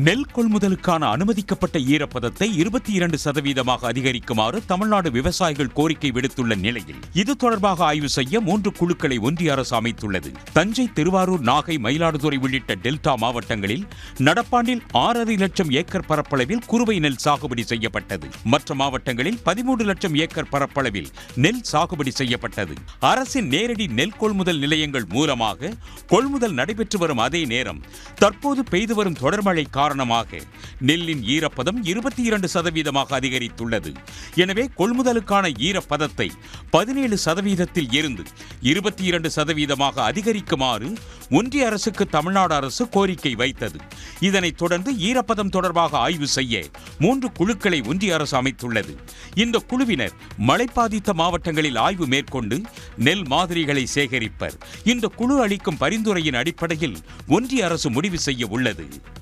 நெல் கொள்முதலுக்கான அனுமதிக்கப்பட்ட ஈரப்பதத்தை 22% அதிகரிக்குமாறு தமிழ்நாடு விவசாயிகள் கோரிக்கை விடுத்துள்ள நிலையில் இது தொடர்பாக ஆய்வு செய்ய 3 குழுக்களை ஒன்றிய அரசு அமைத்துள்ளது. தஞ்சை, திருவாரூர், நாகை, மயிலாடுதுறை உள்ளிட்ட டெல்டா மாவட்டங்களில் நடப்பாண்டில் 6.5 லட்சம் ஏக்கர் பரப்பளவில் குறுவை நெல் சாகுபடி செய்யப்பட்டது. மற்ற மாவட்டங்களில் 13 லட்சம் ஏக்கர் பரப்பளவில் நெல் சாகுபடி செய்யப்பட்டது. அரசின் நேரடி நெல் கொள்முதல் நிலையங்கள் மூலமாக கொள்முதல் நடைபெற்று வரும் அதே நேரம் தற்போது பெய்து வரும் தொடர்மழை காரணமாக நெல்லின் ஈரப்பதம் 22% அதிகரித்துள்ளது. எனவே கொள்முதலுக்கான ஈரப்பதத்தை 17% இருந்து 22% அதிகரிக்குமாறு ஒன்றிய அரசுக்கு தமிழ்நாடு அரசு கோரிக்கை வைத்தது. இதனைத் தொடர்ந்து ஈரப்பதம் தொடர்பாக ஆய்வு செய்ய 3 குழுக்களை ஒன்றிய அரசு அமைத்துள்ளது. இந்த குழுவினர் மழை பாதித்த மாவட்டங்களில் ஆய்வு மேற்கொண்டு நெல் மாதிரிகளை சேகரிப்பர். இந்த குழு அளிக்கும் பரிந்துரையின் அடிப்படையில் ஒன்றிய அரசு முடிவு செய்ய உள்ளது.